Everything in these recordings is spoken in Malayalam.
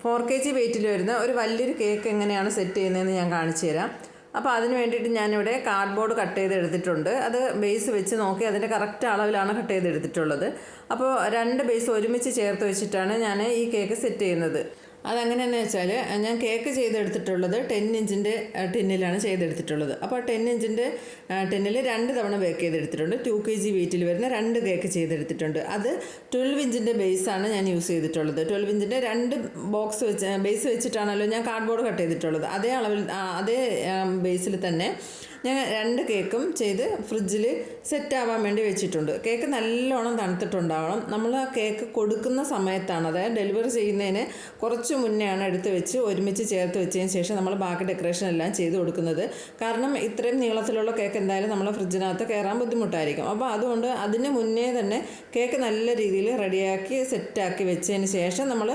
4 kg വെയിറ്റിൽ വരുന്ന ഒരു വലിയൊരു കേക്ക് എങ്ങനെയാണ് സെറ്റ് ചെയ്യുന്നതെന്ന് ഞാൻ കാണിച്ചു തരാം. അപ്പോൾ അതിന് വേണ്ടിയിട്ട് ഞാനിവിടെ കാർഡ്ബോർഡ് കട്ട് ചെയ്ത് എടുത്തിട്ടുണ്ട്. അത് ബേസ് വെച്ച് നോക്കി അതിൻ്റെ കറക്റ്റ് അളവിലാണ് കട്ട് ചെയ്ത് എടുത്തിട്ടുള്ളത്. അപ്പോൾ 2 ബേസ് ഒരുമിച്ച് ചേർത്ത് വെച്ചിട്ടാണ് ഞാൻ ഈ കേക്ക് സെറ്റ് ചെയ്യുന്നത്. അതെങ്ങനെയാണെന്ന് വെച്ചാൽ ഞാൻ കേക്ക് ചെയ്തെടുത്തിട്ടുള്ളത് 10 ഇഞ്ചിൻ്റെ ടിന്നിലാണ് ചെയ്തെടുത്തിട്ടുള്ളത്. അപ്പോൾ 10 ഇഞ്ചിൻ്റെ ടിന്നിൽ 2 തവണ ബേക്ക് ചെയ്തെടുത്തിട്ടുണ്ട്. 2 kg വെയിറ്റിൽ വരുന്ന 2 കേക്ക് ചെയ്തെടുത്തിട്ടുണ്ട്. അത് 12 ഇഞ്ചിൻ്റെ ബേസാണ് ഞാൻ യൂസ് ചെയ്തിട്ടുള്ളത്. 12 ഇഞ്ചിൻ്റെ 2 ബോക്സ് വെച്ച് ബേസ് വെച്ചിട്ടാണല്ലോ ഞാൻ കാർഡ്ബോർഡ് കട്ട് ചെയ്തിട്ടുള്ളത്. അതേ അളവിൽ അതേ ബേസിൽ തന്നെ ഞാൻ 2 കേക്കും ചെയ്ത് ഫ്രിഡ്ജിൽ സെറ്റ് ആവാൻ വേണ്ടി വെച്ചിട്ടുണ്ട്. കേക്ക് നല്ലോണം തണുത്തിട്ടുണ്ടാവണം. നമ്മൾ ആ കേക്ക് കൊടുക്കുന്ന സമയത്താണ്, അതായത് ഡെലിവറി ചെയ്യുന്നതിന് കുറച്ച് മുന്നെയാണ് എടുത്ത് വെച്ച് ഒരുമിച്ച് ചേർത്ത് വെച്ചതിന് ശേഷം നമ്മൾ ബാക്കി ഡെക്കറേഷൻ എല്ലാം ചെയ്ത് കൊടുക്കുന്നത്. കാരണം ഇത്രയും നീളത്തിലുള്ള കേക്ക് എന്തായാലും നമ്മളെ ഫ്രിഡ്ജിനകത്ത് കയറാൻ ബുദ്ധിമുട്ടായിരിക്കും. അപ്പോൾ അതുകൊണ്ട് അതിന് മുന്നേ തന്നെ കേക്ക് നല്ല രീതിയിൽ റെഡിയാക്കി സെറ്റാക്കി വെച്ചതിന് ശേഷം നമ്മൾ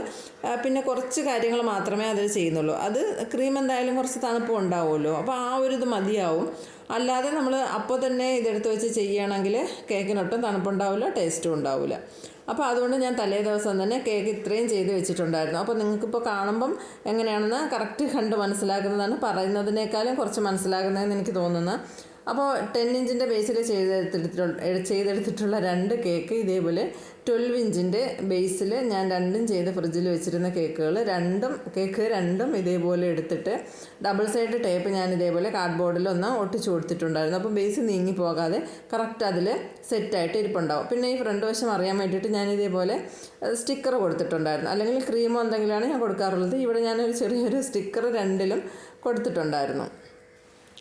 പിന്നെ കുറച്ച് കാര്യങ്ങൾ മാത്രമേ അതിൽ ചെയ്യുന്നുള്ളൂ. അത് ക്രീം എന്തായാലും കുറച്ച് തണുപ്പ് ഉണ്ടാവുമല്ലോ, അപ്പോൾ ആ ഒരു ഇത് മതിയാവും. അല്ലാതെ നമ്മൾ അപ്പോൾ തന്നെ ഇതെടുത്ത് വെച്ച് ചെയ്യുകയാണെങ്കിൽ കേക്കിനൊട്ടും തണുപ്പുണ്ടാവില്ല, ടേസ്റ്റും ഉണ്ടാവില്ല. അപ്പോൾ അതുകൊണ്ട് ഞാൻ തലേ ദിവസം തന്നെ കേക്ക് ഇത്രയും ചെയ്ത് വെച്ചിട്ടുണ്ടായിരുന്നു. അപ്പോൾ നിങ്ങൾക്കിപ്പോൾ കാണുമ്പം എങ്ങനെയാണെന്ന് കറക്റ്റ് കണ്ട് മനസ്സിലാക്കുന്നതാണ്, പറയുന്നതിനേക്കാളും കുറച്ച് മനസ്സിലാകുന്നതെന്ന് എനിക്ക് തോന്നുന്നു. അപ്പോൾ 10 ഇഞ്ചിൻ്റെ ബേസിൽ ചെയ്തെടുത്തിട്ടുള്ള 2 കേക്ക് ഇതേപോലെ 12 ഇഞ്ചിൻ്റെ ബേസിൽ ഞാൻ 2 ചെയ്ത് ഫ്രിഡ്ജിൽ വെച്ചിരുന്ന കേക്കുകൾ രണ്ടും ഇതേപോലെ എടുത്തിട്ട് ഡബിൾ സൈഡ് ടേപ്പ് ഞാൻ ഇതേപോലെ കാർഡ്ബോർഡിൽ ഒന്ന് ഒട്ടിച്ചു കൊടുത്തിട്ടുണ്ടായിരുന്നു. അപ്പോൾ ബേസ് നീങ്ങി പോകാതെ കറക്റ്റ് അതിൽ സെറ്റായിട്ട് ഇരിപ്പുണ്ടാവും. പിന്നെ ഈ ഫ്രണ്ട് വശം അറിയാൻ വേണ്ടിയിട്ട് ഞാൻ ഇതേപോലെ സ്റ്റിക്കർ കൊടുത്തിട്ടുണ്ടായിരുന്നു, അല്ലെങ്കിൽ ക്രീമോ എന്തെങ്കിലുമാണ് ഞാൻ കൊടുക്കാറുള്ളത്. ഇവിടെ ഞാനൊരു ചെറിയൊരു സ്റ്റിക്കർ 2ലും കൊടുത്തിട്ടുണ്ടായിരുന്നു.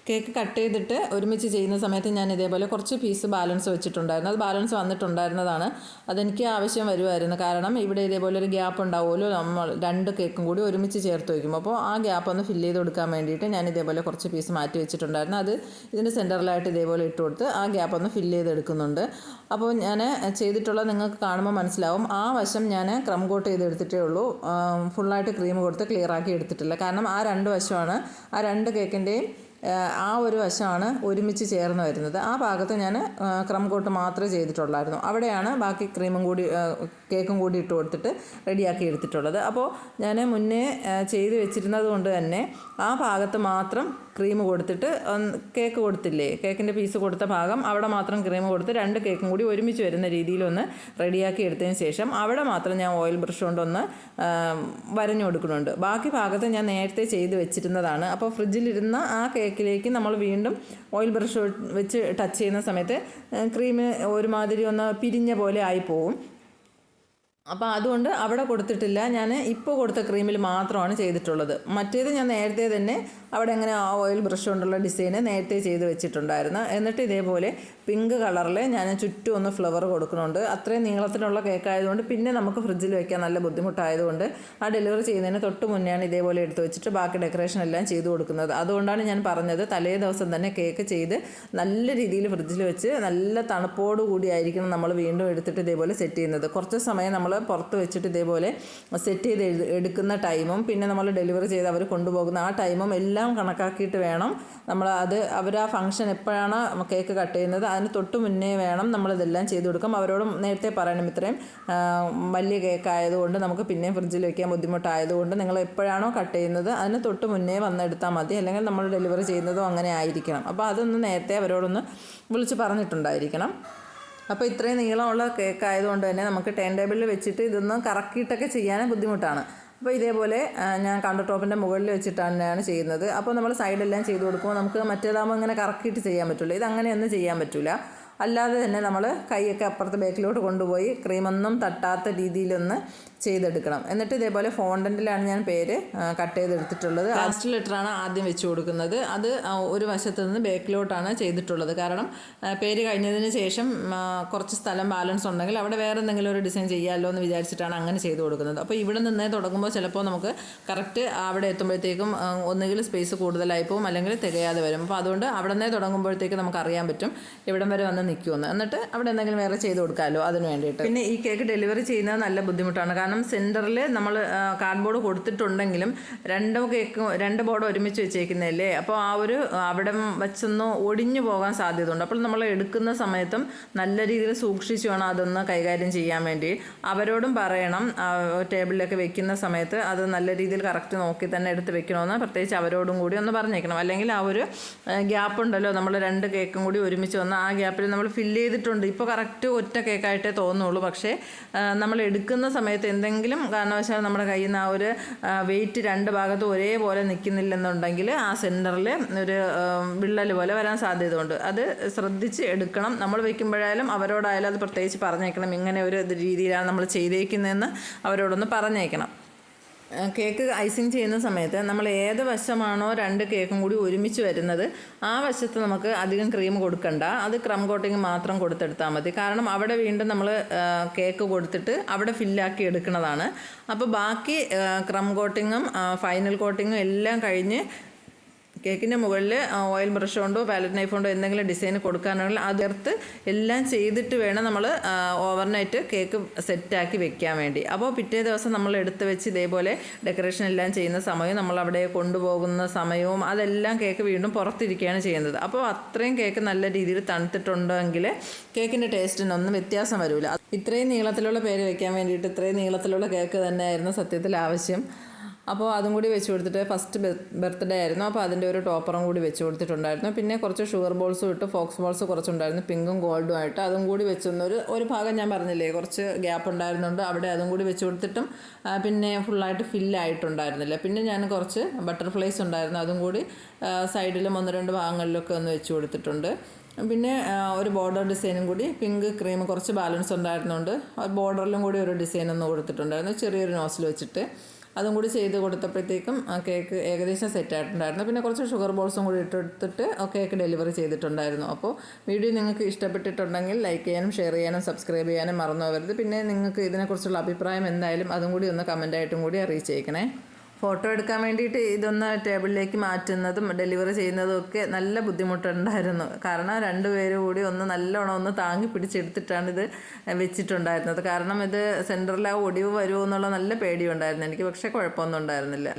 കേക്ക് കട്ട് ചെയ്തിട്ട് ഒരുമിച്ച് ചെയ്യുന്ന സമയത്ത് ഞാൻ ഇതേപോലെ കുറച്ച് പീസ് ബാലൻസ് വെച്ചിട്ടുണ്ടായിരുന്നു. അത് ബാലൻസ് വന്നിട്ടുണ്ടായിരുന്നതാണ്. അതെനിക്ക് ആവശ്യം വരുമായിരുന്നു. കാരണം ഇവിടെ ഇതേപോലെ ഒരു ഗ്യാപ്പ് ഉണ്ടാവുമല്ലോ, നമ്മൾ 2 കേക്കും കൂടി ഒരുമിച്ച് ചേർത്ത് വയ്ക്കും. അപ്പോൾ ആ ഗ്യാപ്പ് ഒന്ന് ഫില്ല് ചെയ്ത് കൊടുക്കാൻ വേണ്ടിയിട്ട് ഞാൻ ഇതേപോലെ കുറച്ച് പീസ് മാറ്റി വെച്ചിട്ടുണ്ടായിരുന്നു. അത് ഇതിൻ്റെ സെൻറ്ററിലായിട്ട് ഇതേപോലെ ഇട്ട് കൊടുത്ത് ആ ഗ്യാപ്പ് ഒന്ന് ഫില്ല് ചെയ്തെടുക്കുന്നുണ്ട്. അപ്പോൾ ഞാൻ ചെയ്തിട്ടുള്ളത് നിങ്ങൾക്ക് കാണുമ്പോൾ മനസ്സിലാവും. ആ വശം ഞാൻ ക്രം കോട്ട് ചെയ്തെടുത്തിട്ടേ ഉള്ളൂ, ഫുള്ളായിട്ട് ക്രീം കൊടുത്ത് ക്ലിയർ ആക്കി എടുത്തിട്ടില്ല. കാരണം ആ 2 വശമാണ്, ആ 2 കേക്കിൻ്റെയും ആ ഒരു വശമാണ് ഒരുമിച്ച് ചേർന്ന് വരുന്നത്. ആ ഭാഗത്ത് ഞാൻ ക്രം കോട്ട് മാത്രമേ ചെയ്തിട്ടുള്ളായിരുന്നു. അവിടെയാണ് ബാക്കി കേക്കും കൂടി ഇട്ട് കൊടുത്തിട്ട് റെഡിയാക്കി എടുത്തിട്ടുള്ളത്. അപ്പോൾ ഞാൻ മുന്നേ ചെയ്ത് വെച്ചിരുന്നത് കൊണ്ട് തന്നെ ആ ഭാഗത്ത് മാത്രം ക്രീം കൊടുത്തിട്ട് കേക്ക് കൊടുത്തില്ലേ, കേക്കിൻ്റെ പീസ് കൊടുത്ത ഭാഗം അവിടെ മാത്രം ക്രീം കൊടുത്ത് 2 കേക്കും കൂടി ഒരുമിച്ച് വരുന്ന രീതിയിലൊന്ന് റെഡിയാക്കി എടുത്തതിന് ശേഷം അവിടെ മാത്രം ഞാൻ ഓയിൽ ബ്രഷ് കൊണ്ടൊന്ന് വരഞ്ഞു കൊടുക്കുന്നുണ്ട്. ബാക്കി ഭാഗത്ത് ഞാൻ നേരത്തെ ചെയ്ത് വെച്ചിരുന്നതാണ്. അപ്പോൾ ഫ്രിഡ്ജിലിരുന്ന ആ കേക്കിലേക്ക് നമ്മൾ വീണ്ടും ഓയിൽ ബ്രഷ് വെച്ച് ടച്ച് ചെയ്യുന്ന സമയത്ത് ക്രീം ഒരുമാതിരി ഒന്ന് പിരിഞ്ഞ പോലെ ആയിപ്പോവും. അപ്പോൾ അതുകൊണ്ട് അവിടെ കൊടുത്തിട്ടില്ല. ഞാൻ ഇപ്പോൾ കൊടുത്ത ക്രീമിൽ മാത്രമാണ് ചെയ്തിട്ടുള്ളത്. മറ്റേത് ഞാൻ നേരത്തെ തന്നെ അവിടെ എങ്ങനെ ആ ഓയിൽ ബ്രഷ് കൊണ്ടുള്ള ഡിസൈന് നേരത്തെ ചെയ്ത് വെച്ചിട്ടുണ്ടായിരുന്നു. എന്നിട്ട് ഇതേപോലെ പിങ്ക് കളറിൽ ഞാൻ ചുറ്റും ഒന്ന് ഫ്ലവർ കൊടുക്കുന്നുണ്ട്. അത്രയും നീളത്തിലുള്ള കേക്കായതുകൊണ്ട് പിന്നെ നമുക്ക് ഫ്രിഡ്ജിൽ വയ്ക്കാൻ നല്ല ബുദ്ധിമുട്ടായതുകൊണ്ട് ആ ഡെലിവറി ചെയ്യുന്നതിന് തൊട്ട് മുന്നെയാണ് ഇതേപോലെ എടുത്ത് വെച്ചിട്ട് ബാക്കി ഡെക്കറേഷൻ എല്ലാം ചെയ്ത് കൊടുക്കുന്നത്. അതുകൊണ്ടാണ് ഞാൻ പറഞ്ഞത് തലേ ദിവസം തന്നെ കേക്ക് ചെയ്ത് നല്ല രീതിയിൽ ഫ്രിഡ്ജിൽ വെച്ച് നല്ല തണുപ്പോടുകൂടി ആയിരിക്കണം നമ്മൾ വീണ്ടും എടുത്തിട്ട് ഇതേപോലെ സെറ്റ് ചെയ്യുന്നത്. കുറച്ച് സമയം നമ്മൾ പുറത്ത് വെച്ചിട്ട് ഇതേപോലെ സെറ്റ് ചെയ്ത് എടുക്കുന്ന ടൈമും പിന്നെ നമ്മൾ ഡെലിവറി ചെയ്ത് അവർ കൊണ്ടുപോകുന്ന ആ ടൈമും എല്ലാം കണക്കാക്കിയിട്ട് വേണം നമ്മൾ അവർ ആ ഫംഗ്ഷൻ എപ്പോഴാണ് കേക്ക് കട്ട് ചെയ്യുന്നത് അതിന് തൊട്ട് മുന്നേ വേണം നമ്മളിതെല്ലാം ചെയ്ത് കൊടുക്കാം. അവരോട് നേരത്തെ പറയണം, ഇത്രയും വലിയ കേക്ക് ആയതുകൊണ്ട് നമുക്ക് പിന്നെയും ഫ്രിഡ്ജിൽ വയ്ക്കാൻ ബുദ്ധിമുട്ടായതുകൊണ്ട് നിങ്ങൾ എപ്പോഴാണോ കട്ട് ചെയ്യുന്നത് അതിന് തൊട്ട് മുന്നേ വന്നെടുത്താൽ മതി, അല്ലെങ്കിൽ നമ്മൾ ഡെലിവറി ചെയ്യുന്നതും അങ്ങനെ ആയിരിക്കണം. അപ്പോൾ അതൊന്ന് നേരത്തെ അവരോടൊന്ന് വിളിച്ച് പറഞ്ഞിട്ടുണ്ടായിരിക്കണം. അപ്പോൾ ഇത്രയും നീളമുള്ള കേക്ക് ആയതുകൊണ്ട് തന്നെ നമുക്ക് ടേൺ ടേബിളിൽ വെച്ചിട്ട് ഇതൊന്ന് കറക്കിയിട്ടൊക്കെ ചെയ്യാൻ ബുദ്ധിമുട്ടാണ്. അപ്പോൾ ഇതേപോലെ ഞാൻ കൗണ്ടർ ടോപ്പിൻ്റെ മുകളിൽ വെച്ചിട്ടാണ് ചെയ്യുന്നത്. അപ്പോൾ നമ്മൾ സൈഡെല്ലാം ചെയ്ത് കൊടുക്കുമ്പോൾ നമുക്ക് മറ്റേതാകുമ്പോൾ ഇങ്ങനെ കറക്കിയിട്ട് ചെയ്യാൻ പറ്റില്ല. ഇതങ്ങനെയൊന്നും ചെയ്യാൻ പറ്റില്ല. അല്ലാതെ തന്നെ നമ്മൾ കൈയൊക്കെ അപ്പുറത്ത് ബാക്കിലോട്ട് കൊണ്ടുപോയി ക്രീമൊന്നും തട്ടാത്ത രീതിയിലൊന്ന് ചെയ്തെടുക്കണം. എന്നിട്ട് ഇതേപോലെ ഫോണ്ടൻറ്റിലാണ് ഞാൻ പേര് കട്ട് ചെയ്തെടുത്തിട്ടുള്ളത്. ലാസ്റ്റ് ലെറ്ററാണ് ആദ്യം വെച്ച് കൊടുക്കുന്നത്. അത് ഒരു വശത്ത് നിന്ന് ബാക്കിലോട്ടാണ് ചെയ്തിട്ടുള്ളത്. കാരണം പേര് കഴിഞ്ഞതിന് ശേഷം കുറച്ച് സ്ഥലം ബാലൻസ് ഉണ്ടെങ്കിൽ അവിടെ വേറെ എന്തെങ്കിലും ഒരു ഡിസൈൻ ചെയ്യാമല്ലോ എന്ന് വിചാരിച്ചിട്ടാണ് അങ്ങനെ ചെയ്ത് കൊടുക്കുന്നത്. അപ്പോൾ ഇവിടെ നിന്ന് തുടങ്ങുമ്പോൾ ചിലപ്പോൾ നമുക്ക് കറക്റ്റ് അവിടെ എത്തുമ്പോഴത്തേക്കും ഒന്നുകിൽ സ്പേസ് കൂടുതലായി പോകും, അല്ലെങ്കിൽ തികയാതെ വരും. അപ്പോൾ അതുകൊണ്ട് അവിടെ നിന്ന് തുടങ്ങുമ്പോഴത്തേക്ക് നമുക്ക് അറിയാൻ പറ്റും ഇവിടം വരെ വന്ന് നിൽക്കുമെന്ന്. എന്നിട്ട് അവിടെ എന്തെങ്കിലും വേറെ ചെയ്ത് കൊടുക്കാമല്ലോ അതിന് വേണ്ടിയിട്ട്. പിന്നെ ഈ കേക്ക് ഡെലിവറി ചെയ്യുന്നത് നല്ല ബുദ്ധിമുട്ടാണ്. കാരണം കാരണം സെൻറ്ററിൽ നമ്മൾ കാർഡ്ബോർഡ് കൊടുത്തിട്ടുണ്ടെങ്കിലും രണ്ട് ബോർഡ് ഒരുമിച്ച് വെച്ചേക്കുന്നതല്ലേ, അപ്പോൾ ആ ഒരു അവിടെ വെച്ചൊന്ന് ഒടിഞ്ഞു പോകാൻ സാധ്യതയുണ്ട്. അപ്പോൾ നമ്മൾ എടുക്കുന്ന സമയത്തും നല്ല രീതിയിൽ സൂക്ഷിച്ച് വേണം അതൊന്ന് കൈകാര്യം ചെയ്യാൻ വേണ്ടി. അവരോടും പറയണം ടേബിളിലൊക്കെ വെക്കുന്ന സമയത്ത് അത് നല്ല രീതിയിൽ കറക്റ്റ് നോക്കി തന്നെ എടുത്ത് വെക്കണമെന്ന് പ്രത്യേകിച്ച് അവരോടും കൂടി ഒന്ന് പറഞ്ഞേക്കണം. അല്ലെങ്കിൽ ആ ഒരു ഗ്യാപ്പ് ഉണ്ടല്ലോ, നമ്മൾ 2 കേക്കും കൂടി ഒരുമിച്ച് വന്ന് ആ ഗ്യാപ്പിൽ നമ്മൾ ഫില്ല് ചെയ്തിട്ടുണ്ട്. ഇപ്പോൾ കറക്റ്റ് ഒറ്റ കേക്കായിട്ടേ തോന്നുള്ളൂ. പക്ഷേ നമ്മൾ എടുക്കുന്ന സമയത്ത് എന്തെങ്കിലും കാരണവശാൽ നമ്മുടെ കയ്യിൽ നിന്ന് ആ ഒരു വെയിറ്റ് 2 ഭാഗത്തും ഒരേപോലെ നിൽക്കുന്നില്ലെന്നുണ്ടെങ്കിൽ ആ സെൻറ്ററിൽ ഒരു വിള്ളൽ പോലെ വരാൻ സാധ്യതയുണ്ട്. അത് ശ്രദ്ധിച്ച് എടുക്കണം. നമ്മൾ വെക്കുമ്പോഴായാലും അവരോടായാലും അത് പ്രത്യേകിച്ച് പറഞ്ഞേക്കണം. ഇങ്ങനെ ഒരു രീതിയിലാണ് നമ്മൾ ചെയ്തേക്കുന്നതെന്ന് അവരോടൊന്ന് പറഞ്ഞേക്കണം. കേക്ക് ഐസിങ് ചെയ്യുന്ന സമയത്ത് നമ്മൾ ഏത് വശമാണോ 2 കേക്കും കൂടി ഒരുമിച്ച് വരുന്നത് ആ വശത്ത് നമുക്ക് അധികം ക്രീം കൊടുക്കണ്ട. അത് ക്രം കോട്ടിങ് മാത്രം കൊടുത്തെടുത്താൽ മതി. കാരണം അവിടെ വീണ്ടും നമ്മൾ കേക്ക് കൊടുത്തിട്ട് അവിടെ ഫില്ലാക്കി എടുക്കുന്നതാണ്. അപ്പോൾ ബാക്കി ക്രം കോട്ടിങ്ങും ഫൈനൽ കോട്ടിങ്ങും എല്ലാം കഴിഞ്ഞ് കേക്കിൻ്റെ മുകളിൽ ഓയിൽ ബ്രഷ് കൊണ്ടോ പാലറ്റ് നൈഫ് കൊണ്ടോ എന്തെങ്കിലും ഡിസൈൻ കൊടുക്കാനാണെങ്കിൽ അതെടുത്ത് എല്ലാം ചെയ്തിട്ട് വേണം നമ്മൾ ഓവർനൈറ്റ് കേക്ക് സെറ്റാക്കി വെക്കാൻ വേണ്ടി. അപ്പോൾ പിറ്റേ ദിവസം നമ്മൾ എടുത്ത് വെച്ച് ഇതേപോലെ ഡെക്കറേഷൻ എല്ലാം ചെയ്യുന്ന സമയവും നമ്മൾ അവിടെ കൊണ്ടുപോകുന്ന സമയവും അതെല്ലാം കേക്ക് വീണ്ടും പുറത്തിരിക്കുകയാണ് ചെയ്യുന്നത്. അപ്പോൾ അത്രയും കേക്ക് നല്ല രീതിയിൽ തണുത്തിട്ടുണ്ടെങ്കിൽ കേക്കിൻ്റെ ടേസ്റ്റിനൊന്നും വ്യത്യാസം വരില്ല. ഇത്രയും നീളത്തിലുള്ള പേര് വെക്കാൻ വേണ്ടിയിട്ട് ഇത്രയും നീളത്തിലുള്ള കേക്ക് തന്നെയായിരുന്നു സത്യത്തിൽ ആവശ്യം. അപ്പോൾ അതും കൂടി വെച്ച് കൊടുത്തിട്ട് ഫസ്റ്റ് ബർത്ത്ഡേ ആയിരുന്നു. അപ്പോൾ അതിൻ്റെ ഒരു ടോപ്പറും കൂടി വെച്ച് കൊടുത്തിട്ടുണ്ടായിരുന്നു. പിന്നെ കുറച്ച് ഷുഗർ ബോൾസും ഇട്ട് ഫോക്സ് ബോൾസ് കുറച്ചുണ്ടായിരുന്നു, പിങ്കും ഗോൾഡും ആയിട്ട്. അതും കൂടി ഒരു ഭാഗം ഞാൻ പറഞ്ഞില്ലേ കുറച്ച് ഗ്യാപ്പ് ഉണ്ടായിരുന്നുണ്ട്, അവിടെ അതും കൂടി വെച്ച് കൊടുത്തിട്ടും പിന്നെ ഫുള്ളായിട്ട് ഫില്ലായിട്ടുണ്ടായിരുന്നില്ല. പിന്നെ ഞാൻ കുറച്ച് ബട്ടർഫ്ലൈസ് ഉണ്ടായിരുന്നു, അതും കൂടി സൈഡിലും 1-2 ഭാഗങ്ങളിലൊക്കെ ഒന്ന് വെച്ച് കൊടുത്തിട്ടുണ്ട്. പിന്നെ ഒരു ബോർഡർ ഡിസൈനും കൂടി പിങ്ക് ക്രീം കുറച്ച് ബാലൻസ് ഉണ്ടായിരുന്നുണ്ട്. ബോർഡറിലും കൂടി ഒരു ഡിസൈൻ ഒന്ന് കൊടുത്തിട്ടുണ്ടായിരുന്നു ചെറിയൊരു നോസിൽ വെച്ചിട്ട്. അതും കൂടി ചെയ്ത് കൊടുത്തപ്പോഴത്തേക്കും കേക്ക് ഏകദേശം സെറ്റായിട്ടുണ്ടായിരുന്നു. പിന്നെ കുറച്ച് ഷുഗർ ബോൾസും കൂടി ഇട്ടെടുത്തിട്ട് കേക്ക് ഡെലിവറി ചെയ്തിട്ടുണ്ടായിരുന്നു. അപ്പോൾ വീഡിയോ നിങ്ങൾക്ക് ഇഷ്ടപ്പെട്ടിട്ടുണ്ടെങ്കിൽ ലൈക്ക് ചെയ്യാനും ഷെയർ ചെയ്യാനും സബ്സ്ക്രൈബ് ചെയ്യാനും മറന്നു പോകരുത്. പിന്നെ നിങ്ങൾക്ക് ഇതിനെക്കുറിച്ചുള്ള അഭിപ്രായം എന്തായാലും അതും കൂടി ഒന്ന് കമൻറ്റായിട്ടും കൂടി അറിയിച്ചേക്കണേ. ഫോട്ടോ എടുക്കാൻ വേണ്ടിയിട്ട് ഇതൊന്ന് ടേബിളിലേക്ക് മാറ്റുന്നതും ഡെലിവറി ചെയ്യുന്നതും ഒക്കെ നല്ല ബുദ്ധിമുട്ടുണ്ടായിരുന്നു. കാരണം 2 പേരും കൂടി ഒന്ന് നല്ലോണം ഒന്ന് താങ്ങി പിടിച്ചെടുത്തിട്ടാണ് ഇത് വെച്ചിട്ടുണ്ടായിരുന്നത്. കാരണം ഇത് സെൻറ്ററിൽ ആ ഒടിവ് വരുമോ എന്നുള്ള നല്ല പേടിയുണ്ടായിരുന്നു എനിക്ക്. പക്ഷേ കുഴപ്പമൊന്നും ഉണ്ടായിരുന്നില്ല.